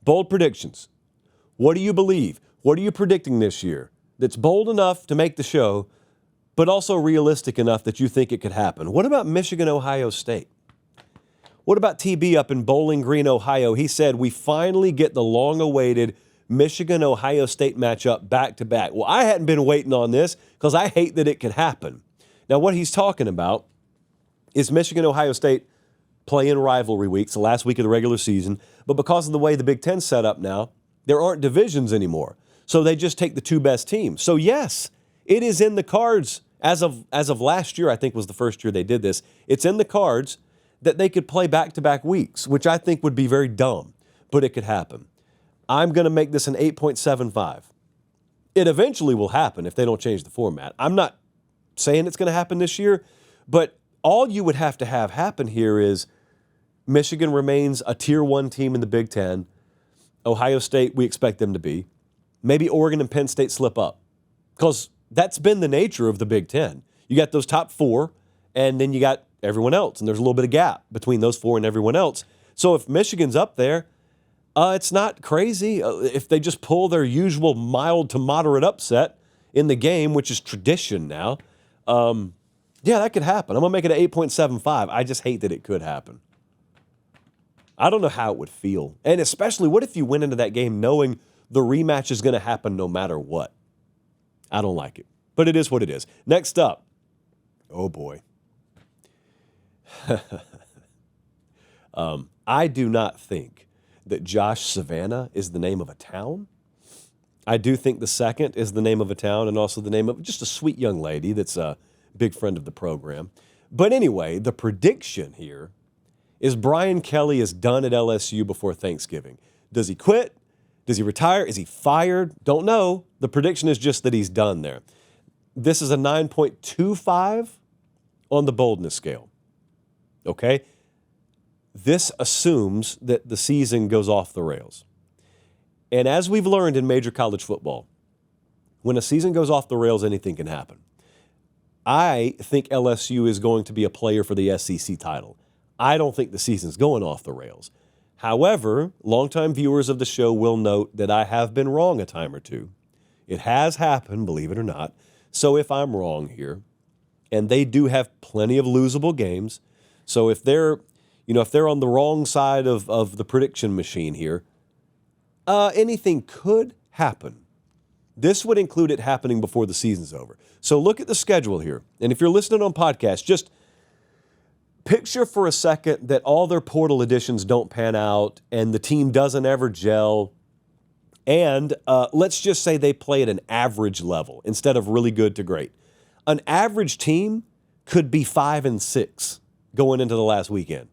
Bold predictions. What do you believe? What are you predicting this year that's bold enough to make the show, but also realistic enough that you think it could happen? What about Michigan, Ohio State? What about TB up in Bowling Green, Ohio? He said, we finally get the long-awaited Michigan-Ohio State matchup back-to-back. Well, I hadn't been waiting on this because I hate that it could happen. Now, what he's talking about is Michigan-Ohio State play in rivalry weeks, the last week of the regular season, but because of the way the Big Ten's set up now, there aren't divisions anymore. So they just take the two best teams. So, yes, it is in the cards as of last year, I think was the first year they did this. It's in the cards that they could play back-to-back weeks, which I think would be very dumb, but it could happen. I'm going to make this an 8.75. It eventually will happen if they don't change the format. I'm not saying it's going to happen this year, but all you would have to have happen here is Michigan remains a Tier 1 team in the Big Ten. Ohio State, we expect them to be. Maybe Oregon and Penn State slip up because that's been the nature of the Big Ten. You got those top four, and then you got everyone else, and there's a little bit of gap between those four and everyone else. So if Michigan's up there, it's not crazy. If they just pull their usual mild to moderate upset in the game, which is tradition now, yeah, that could happen. I'm going to make it an 8.75. I just hate that it could happen. I don't know how it would feel. And especially, what if you went into that game knowing the rematch is going to happen no matter what? I don't like it. But it is what it is. Next up, oh boy. I do not think that Josh Savannah is the name of a town. I do think the second is the name of a town and also the name of just a sweet young lady that's a big friend of the program. But anyway, the prediction here is Brian Kelly is done at LSU before Thanksgiving. Does he quit? Does he retire? Is he fired? Don't know. The prediction is just that he's done there. This is a 9.25 on the boldness scale. Okay? This assumes that the season goes off the rails. And as we've learned in major college football, when a season goes off the rails, anything can happen. I think LSU is going to be a player for the SEC title. I don't think the season's going off the rails. However, longtime viewers of the show will note that I have been wrong a time or two. It has happened, believe it or not. So if I'm wrong here, and they do have plenty of losable games, so if they're on the wrong side of the prediction machine here, anything could happen. This would include it happening before the season's over. So look at the schedule here. And if you're listening on podcast, just picture for a second that all their portal additions don't pan out and the team doesn't ever gel. And let's just say they play at an average level instead of really good to great. An average team could be 5-6 going into the last weekend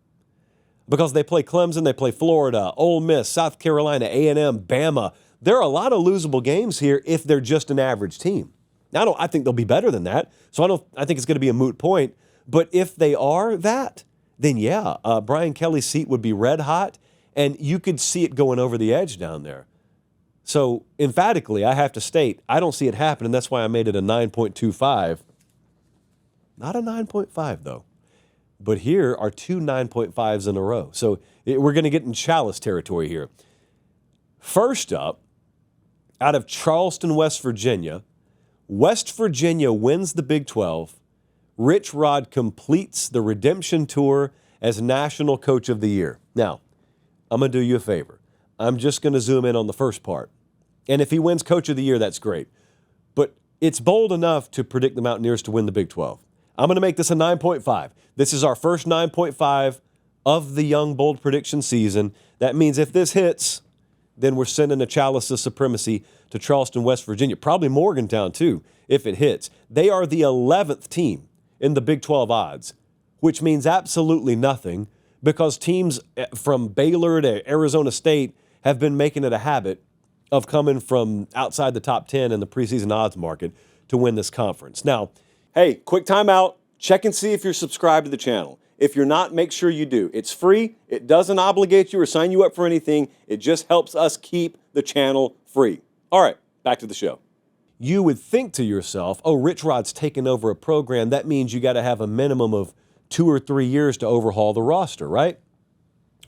because they play Clemson, they play Florida, Ole Miss, South Carolina, A&M, Bama. There are a lot of losable games here if they're just an average team. Now, I think they'll be better than that, so I think it's going to be a moot point. But if they are that, then yeah, Brian Kelly's seat would be red hot, and you could see it going over the edge down there. So emphatically, I have to state, I don't see it happening. That's why I made it a 9.25. Not a 9.5, though. But here are two 9.5s in a row. So we're going to get in Chalice territory here. First up, out of Charleston, West Virginia wins the Big 12. Rich Rod completes the redemption tour as National Coach of the Year. Now, I'm going to do you a favor. I'm just going to zoom in on the first part. And if he wins Coach of the Year, that's great. But it's bold enough to predict the Mountaineers to win the Big 12. I'm going to make this a 9.5. This is our first 9.5 of the Young Bold prediction season. That means if this hits, then we're sending a chalice of supremacy to Charleston, West Virginia. Probably Morgantown, too, if it hits. They are the 11th team in the Big 12 odds, which means absolutely nothing because teams from Baylor to Arizona State have been making it a habit of coming from outside the top 10 in the preseason odds market to win this conference. Now, hey, quick timeout. Check and see if you're subscribed to the channel. If you're not, make sure you do. It's free. It doesn't obligate you or sign you up for anything. It just helps us keep the channel free. All right, back to the show. You would think to yourself, oh, Rich Rod's taken over a program. That means you got to have a minimum of 2 or 3 years to overhaul the roster, right?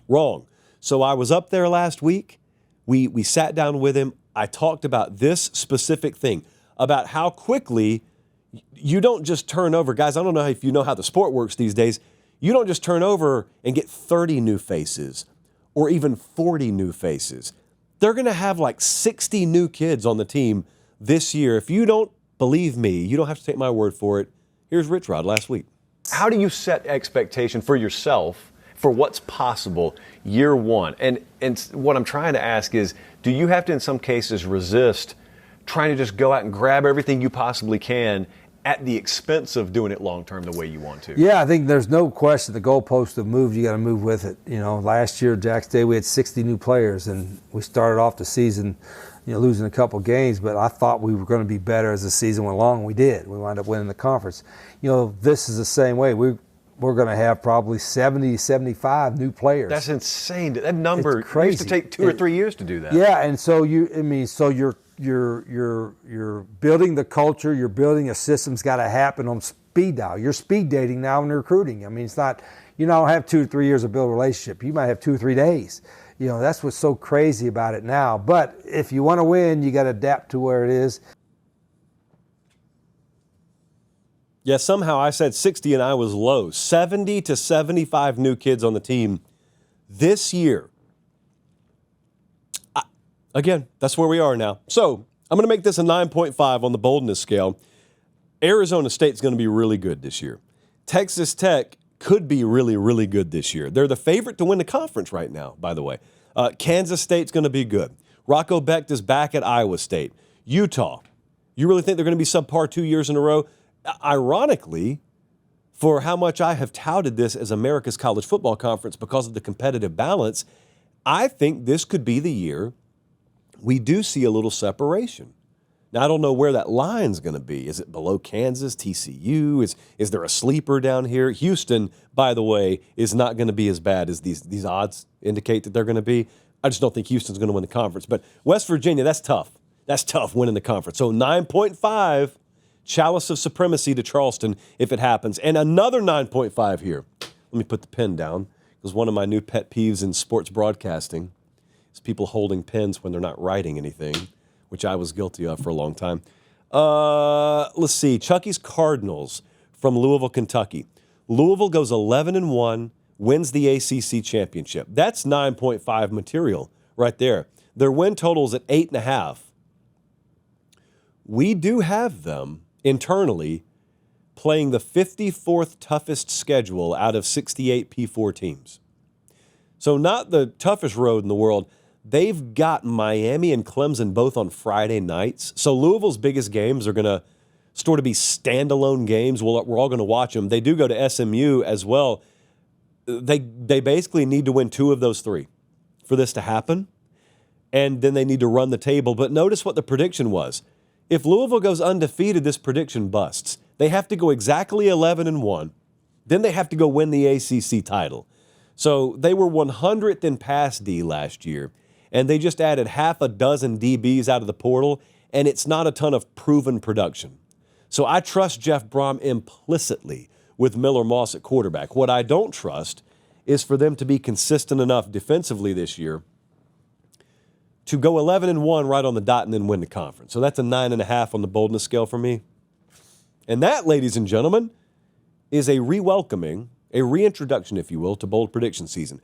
Wrong. So I was up there last week We sat down with him. I talked about this specific thing, about how quickly you don't just turn over. Guys, I don't know if you know how the sport works these days. You don't just turn over and get 30 new faces or even 40 new faces. They're going to have like 60 new kids on the team this year. If you don't believe me, you don't have to take my word for it. Here's Rich Rod last week. How do you set expectation for yourself for what's possible year one? And what I'm trying to ask is, do you have to in some cases resist trying to just go out and grab everything you possibly can at the expense of doing it long term the way you want to? Yeah, I think there's no question the goalposts have moved. You got to move with it. You know, last year, Jack's Day, we had 60 new players, and we started off the season, losing a couple games, but I thought we were going to be better as the season went along. We did. We wound up winning the conference. This is the same way. We're going to have probably 70, 75 new players. That's insane. That number used to take 2 or 3 years to do that. Yeah, and so you're building the culture, you're building a system's got to happen on speed dial. You're speed dating now in recruiting. I mean, it's not, don't have 2 or 3 years to build a relationship. You might have 2 or 3 days. That's what's so crazy about it now. But if you want to win, you got to adapt to where it is. Yeah, somehow I said 60 and I was low. 70 to 75 new kids on the team this year. Again, that's where we are now. So I'm going to make this a 9.5 on the boldness scale. Arizona State's going to be really good this year. Texas Tech could be really, really good this year. They're the favorite to win the conference right now, by the way. Kansas State's going to be good. Rocco Becht is back at Iowa State. Utah, you really think they're going to be subpar 2 years in a row? Ironically, for how much I have touted this as America's college football conference because of the competitive balance, I think this could be the year we do see a little separation. Now, I don't know where that line's going to be. Is it below Kansas, TCU? Is there a sleeper down here? Houston, by the way, is not going to be as bad as these odds indicate that they're going to be. I just don't think Houston's going to win the conference. But West Virginia, that's tough. That's tough winning the conference. So 9.5, chalice of supremacy to Charleston if it happens. And another 9.5 here. Let me put the pen down, because one of my new pet peeves in sports broadcasting is people holding pens when they're not writing anything, which I was guilty of for a long time. Let's see. Chucky's Cardinals from Louisville, Kentucky. Louisville goes 11-1, wins the ACC championship. That's 9.5 material right there. Their win total's at 8.5. We do have them internally playing the 54th toughest schedule out of 68 P4 teams. So not the toughest road in the world. They've got Miami and Clemson both on Friday nights. So Louisville's biggest games are going to sort of be standalone games. We're all going to watch them. They do go to SMU as well. They basically need to win 2 of those 3 for this to happen. And then they need to run the table. But notice what the prediction was. If Louisville goes undefeated, this prediction busts. They have to go exactly 11-1. Then they have to go win the ACC title. So they were 100th in pass D last year. And they just added half a dozen DBs out of the portal, and it's not a ton of proven production. So I trust Jeff Brom implicitly with Miller Moss at quarterback. What I don't trust is for them to be consistent enough defensively this year to go 11-1 right on the dot and then win the conference. So that's a 9.5 on the boldness scale for me. And that, ladies and gentlemen, is a reintroduction, if you will, to bold prediction season.